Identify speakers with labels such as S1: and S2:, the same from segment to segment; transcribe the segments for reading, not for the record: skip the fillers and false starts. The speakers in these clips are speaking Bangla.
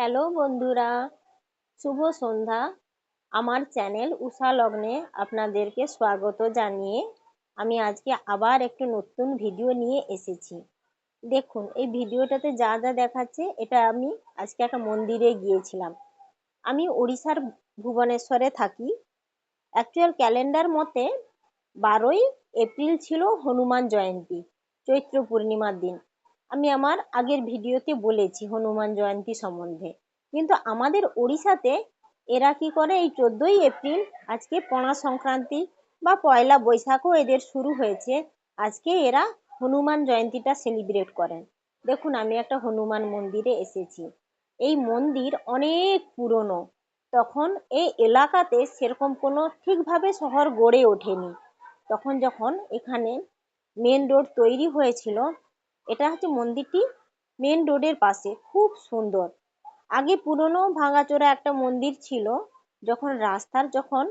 S1: হ্যালো বন্ধুরা, শুভ সন্ধ্যা। আমার চ্যানেল উষা লগ্নে আপনাদেরকে স্বাগত জানিয়ে আমি আজকে আবার একটি নতুন ভিডিও নিয়ে এসেছি। দেখুন, এই ভিডিওটাতে যা যা দেখাচ্ছে এটা আমি আজকে একটা মন্দিরে গিয়েছিলাম। আমি ওড়িশার ভুবনেশ্বরে থাকি। অ্যাকচুয়াল ক্যালেন্ডার মতে 12ই এপ্রিল ছিল হনুমান জয়ন্তী, চৈত্র পূর্ণিমার দিন। আমি আমার আগের ভিডিওতে বলেছি হনুমান জয়ন্তী সম্বন্ধে। কিন্তু আমাদের ওড়িশাতে এরা কি করে, এই 14ই এপ্রিল আজকে পণা সংক্রান্তি বা পয়লা বৈশাখও এদের শুরু হয়েছে, আজকে এরা হনুমান জয়ন্তীটা সেলিব্রেট করেন। দেখুন, আমি একটা হনুমান মন্দিরে এসেছি। এই মন্দির অনেক পুরনো। তখন এই এলাকাতে সেরকম কোনো ঠিকভাবে শহর গড়ে ওঠেনি। তখন যখন এখানে মেন রোড তৈরি হয়েছিল, এটা হচ্ছে মন্দিরটি মেন রোডের পাশে, খুব সুন্দর। আগে পুরনো ভাঙাচোরা একটা মন্দির ছিল। যখন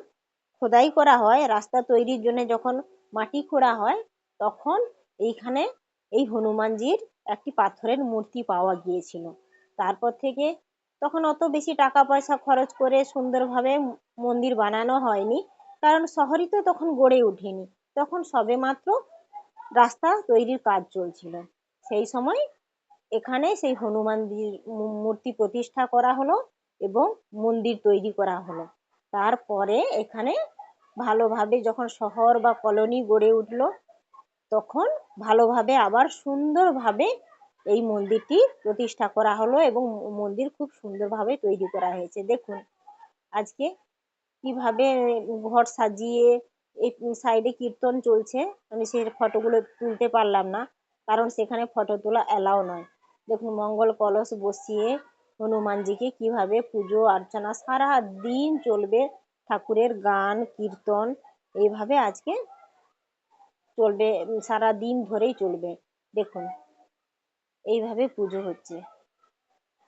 S1: খোদাই করা হয়, রাস্তা তৈরির জন্য যখন মাটি খোঁড়া হয়, তখন এইখানে এই হনুমানজির একটি পাথরের মূর্তি পাওয়া গিয়েছিল। তারপর থেকে তখন অত বেশি টাকা পয়সা খরচ করে সুন্দরভাবে মন্দির বানানো হয়নি, কারণ শহরই তো তখন গড়ে ওঠেনি। তখন সবেমাত্র রাস্তা তৈরির কাজ চলছিল। সেই সময় এখানে সেই হনুমানজির মূর্তি প্রতিষ্ঠা করা হলো এবং মন্দির তৈরি করা হলো। তারপরে এখানে ভালোভাবে যখন শহর বা কলোনি গড়ে উঠলো, তখন ভালোভাবে আবার সুন্দরভাবে এই মন্দিরটি প্রতিষ্ঠা করা হলো এবং মন্দির খুব সুন্দরভাবে তৈরি করা হয়েছে। দেখুন আজকে কিভাবে ঘর সাজিয়ে এই সাইডে কীর্তন চলছে। আমি সেই ফটোগুলো তুলতে পারলাম না, কারণ সেখানে ফটো তোলা অ্যালাউ নয়। দেখুন, মঙ্গল কলস বসিয়ে হনুমানজিকে কিভাবে পুজো অর্চনা সারা দিন চলবে, ঠাকুরের গান কীর্তন এইভাবে আজকে চলবে, সারা দিন ধরেই চলবে। দেখুন এইভাবে পুজো হচ্ছে।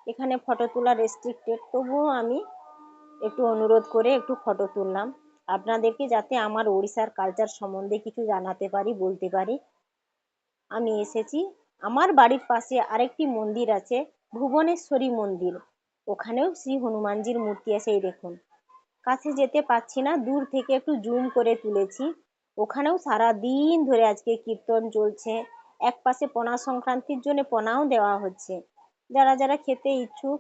S1: এখানে ফটো তোলা রেস্ট্রিক্টেড, তবুও আমি একটু অনুরোধ করে একটু ফটো তুললাম আপনাদেরকে, যাতে আমার ওড়িশার কালচার সম্বন্ধে কিছু জানাতে পারি, বলতে পারি। আমি এসেছি, আমার বাড়ির পাশে আরেকটি মন্দির আছে, ভুবনেশ্বরী মন্দির। ওখানেও শ্রী হনুমানজির মূর্তি আছে। এই দেখুন, কাছে যেতে পারছি না, দূর থেকে একটু জুম করে তুলেছি। ওখানেও সারা দিন ধরে আজকে কীর্তন চলছে। এক পাশে পণা সংক্রান্তির জন্য পণাও দেওয়া হচ্ছে। যারা যারা খেতে ইচ্ছুক,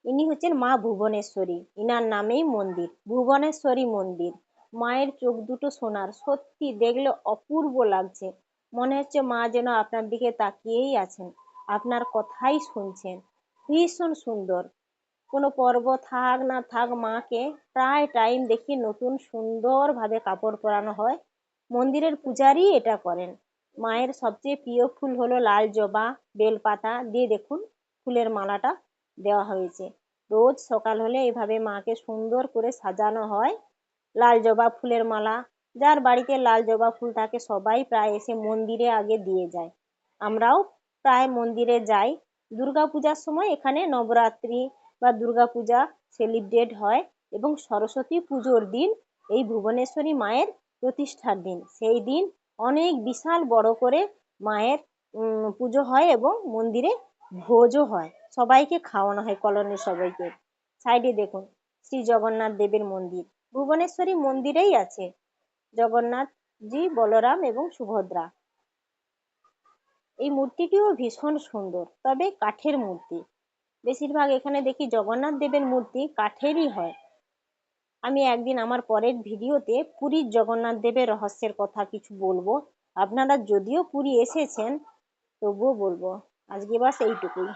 S1: ইনি হচ্ছেন মা ভুবনেশ্বরী, ইনার নামেই মন্দির ভুবনেশ্বরী মন্দির। মায়ের চোখ দুটো সোনার, সত্যি দেখলে অপূর্ব লাগছে। মনে হচ্ছে মা যেন আপনার দিকে তাকিয়েই আছেন, আপনার কথাই শুনছেন। ভীষণ সুন্দর। কোনো পর্ব থাক না থাক, মাকে প্রায় টাইম দেখি নতুন সুন্দরভাবে কাপড় পরানো হয়। মন্দিরের পূজারী এটা করেন। মায়ের সবচেয়ে প্রিয় ফুল হলো লাল জবা, বেলপাতা দিয়ে দেখুন ফুলের মালাটা দেওয়া হয়েছে। রোজ সকাল হলে এভাবে মাকে সুন্দর করে সাজানো হয়। লাল জবা ফুলের মালা, যার বাড়িতে লাল জবা ফুল থাকে সবাই প্রায় এসে মন্দিরে আগে দিয়ে যায়। আমরাও প্রায় মন্দিরে যাই। দুর্গাপূজার সময় এখানে নবরাত্রি বা দুর্গাপূজা সেলিব্রেট হয় এবং সরস্বতী পুজোর দিন এই ভুবনেশ্বরী মায়ের প্রতিষ্ঠার দিন, সেই দিন অনেক বিশাল বড় করে মায়ের পুজো হয় এবং মন্দিরে ভোজও হয়, সবাইকে খাওয়ানো হয়, কলোনির সবাইকে। সাইডে দেখুন শ্রী জগন্নাথ দেবের মন্দির, ভুবনেশ্বরী মন্দিরেই আছে জগন্নাথজি, বলরাম এবং সুভদ্রা। এই মূর্তিটিও ভীষণ সুন্দর, তবে কাঠের মূর্তি। বেশিরভাগ এখানে দেখি জগন্নাথ দেবের মূর্তি কাঠেরই হয়। আমি একদিন আমার পরের ভিডিওতে পুরীর জগন্নাথ দেবের রহস্যের কথা কিছু বলবো। আপনারা যদিও পুরী এসেছেন, তবুও বলবো। আজকে বাস এইটুকুই।